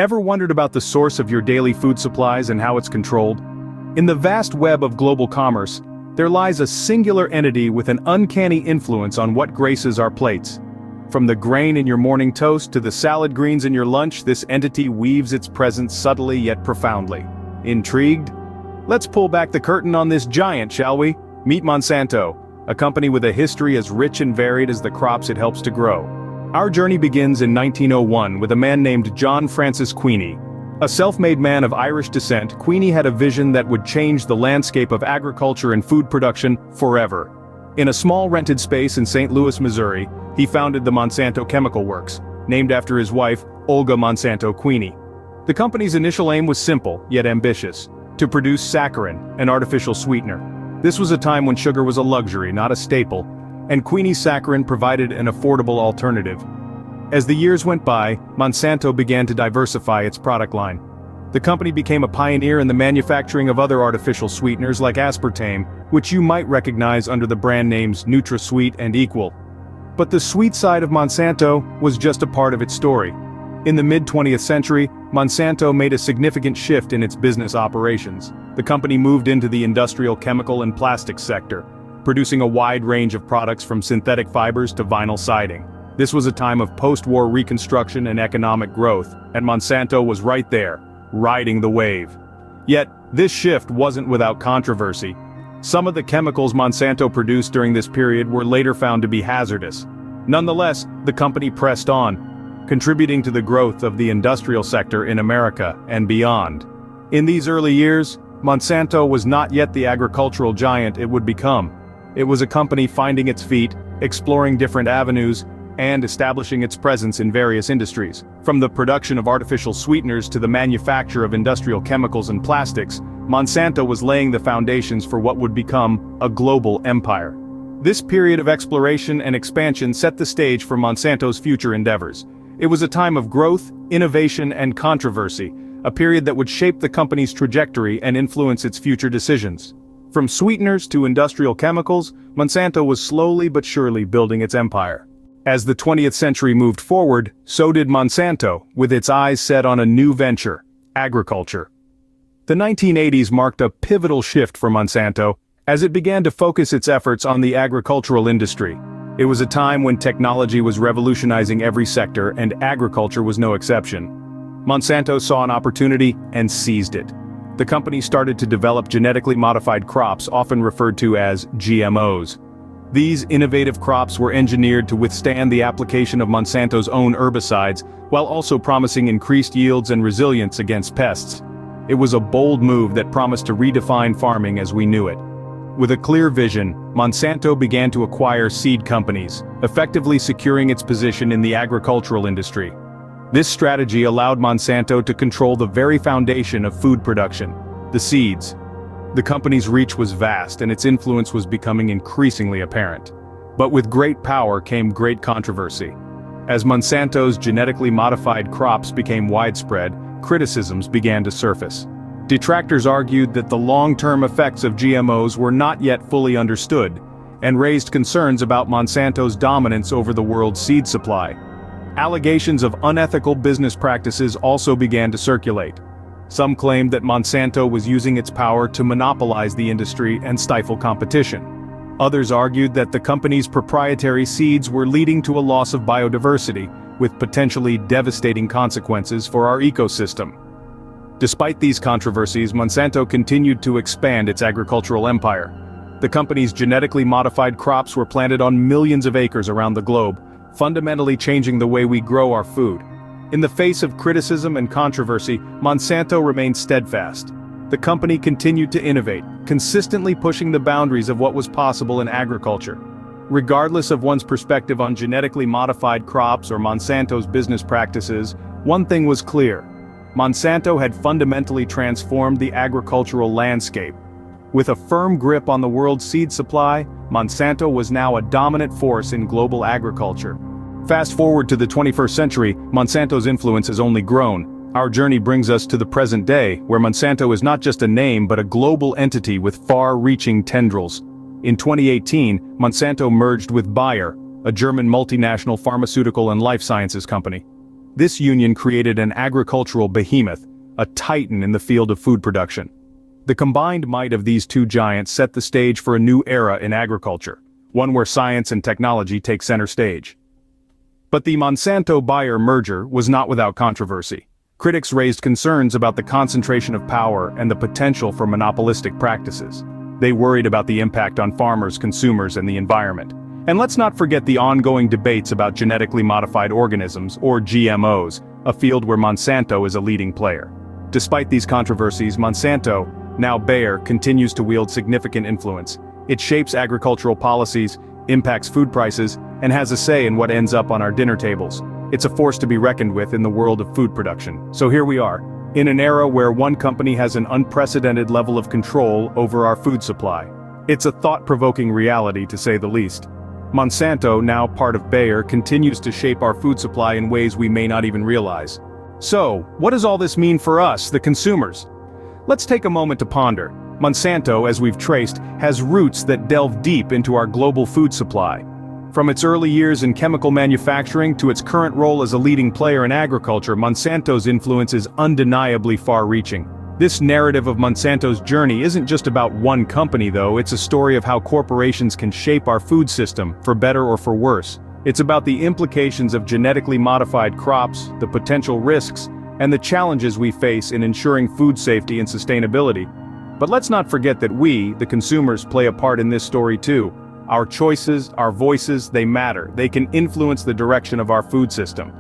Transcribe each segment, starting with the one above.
Ever wondered about the source of your daily food supplies and how it's controlled? In the vast web of global commerce, there lies a singular entity with an uncanny influence on what graces our plates. From the grain in your morning toast to the salad greens in your lunch, this entity weaves its presence subtly yet profoundly. Intrigued? Let's pull back the curtain on this giant, shall we? Meet Monsanto, a company with a history as rich and varied as the crops it helps to grow. Our journey begins in 1901 with a man named John Francis Queeny. A self-made man of Irish descent, Queeny had a vision that would change the landscape of agriculture and food production forever. In a small rented space in St. Louis, Missouri, he founded the Monsanto Chemical Works, named after his wife, Olga Monsanto Queeny. The company's initial aim was simple, yet ambitious: to produce saccharin, an artificial sweetener. This was a time when sugar was a luxury, not a staple, and Queeny's saccharin provided an affordable alternative. As the years went by, Monsanto began to diversify its product line. The company became a pioneer in the manufacturing of other artificial sweeteners like aspartame, which you might recognize under the brand names NutraSweet and Equal. But the sweet side of Monsanto was just a part of its story. In the mid-20th century, Monsanto made a significant shift in its business operations. The company moved into the industrial chemical and plastics sector, producing a wide range of products from synthetic fibers to vinyl siding. This was a time of post-war reconstruction and economic growth, and Monsanto was right there, riding the wave. Yet, this shift wasn't without controversy. Some of the chemicals Monsanto produced during this period were later found to be hazardous. Nonetheless, the company pressed on, contributing to the growth of the industrial sector in America and beyond. In these early years, Monsanto was not yet the agricultural giant it would become. It was a company finding its feet, exploring different avenues, and establishing its presence in various industries. From the production of artificial sweeteners to the manufacture of industrial chemicals and plastics, Monsanto was laying the foundations for what would become a global empire. This period of exploration and expansion set the stage for Monsanto's future endeavors. It was a time of growth, innovation, and controversy, a period that would shape the company's trajectory and influence its future decisions. From sweeteners to industrial chemicals, Monsanto was slowly but surely building its empire. As the 20th century moved forward, so did Monsanto, with its eyes set on a new venture: agriculture. The 1980s marked a pivotal shift for Monsanto, as it began to focus its efforts on the agricultural industry. It was a time when technology was revolutionizing every sector, and agriculture was no exception. Monsanto saw an opportunity and seized it. The company started to develop genetically modified crops, often referred to as GMOs. These innovative crops were engineered to withstand the application of Monsanto's own herbicides, while also promising increased yields and resilience against pests. It was a bold move that promised to redefine farming as we knew it. With a clear vision, Monsanto began to acquire seed companies, effectively securing its position in the agricultural industry. This strategy allowed Monsanto to control the very foundation of food production: the seeds. The company's reach was vast, and its influence was becoming increasingly apparent. But with great power came great controversy. As Monsanto's genetically modified crops became widespread, criticisms began to surface. Detractors argued that the long-term effects of GMOs were not yet fully understood, and raised concerns about Monsanto's dominance over the world's seed supply. Allegations of unethical business practices also began to circulate. Some claimed that Monsanto was using its power to monopolize the industry and stifle competition. Others argued that the company's proprietary seeds were leading to a loss of biodiversity, with potentially devastating consequences for our ecosystem. Despite these controversies, Monsanto continued to expand its agricultural empire. The company's genetically modified crops were planted on millions of acres around the globe, fundamentally changing the way we grow our food. In the face of criticism and controversy, Monsanto remained steadfast. The company continued to innovate, consistently pushing the boundaries of what was possible in agriculture. Regardless of one's perspective on genetically modified crops or Monsanto's business practices, one thing was clear: Monsanto had fundamentally transformed the agricultural landscape. With a firm grip on the world's seed supply, Monsanto was now a dominant force in global agriculture. Fast forward to the 21st century, Monsanto's influence has only grown. Our journey brings us to the present day, where Monsanto is not just a name but a global entity with far-reaching tendrils. In 2018, Monsanto merged with Bayer, a German multinational pharmaceutical and life sciences company. This union created an agricultural behemoth, a titan in the field of food production. The combined might of these two giants set the stage for a new era in agriculture, one where science and technology take center stage. But the Monsanto-Bayer merger was not without controversy. Critics raised concerns about the concentration of power and the potential for monopolistic practices. They worried about the impact on farmers, consumers, and the environment. And let's not forget the ongoing debates about genetically modified organisms, or GMOs, a field where Monsanto is a leading player. Despite these controversies, Monsanto, now Bayer, continues to wield significant influence. It shapes agricultural policies, impacts food prices, and has a say in what ends up on our dinner tables. It's a force to be reckoned with in the world of food production. So here we are, in an era where one company has an unprecedented level of control over our food supply. It's a thought-provoking reality, to say the least. Monsanto, now part of Bayer, continues to shape our food supply in ways we may not even realize. So, what does all this mean for us, the consumers? Let's take a moment to ponder. Monsanto, as we've traced, has roots that delve deep into our global food supply. From its early years in chemical manufacturing to its current role as a leading player in agriculture, Monsanto's influence is undeniably far-reaching. This narrative of Monsanto's journey isn't just about one company though, it's a story of how corporations can shape our food system, for better or for worse. It's about the implications of genetically modified crops, the potential risks, and the challenges we face in ensuring food safety and sustainability. But let's not forget that we, the consumers, play a part in this story too. Our choices, our voices, they matter. They can influence the direction of our food system.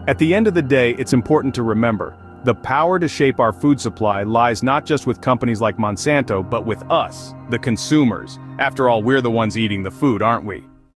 At the end of the day, it's important to remember, the power to shape our food supply lies not just with companies like Monsanto, but with us, the consumers. After all, we're the ones eating the food, aren't we?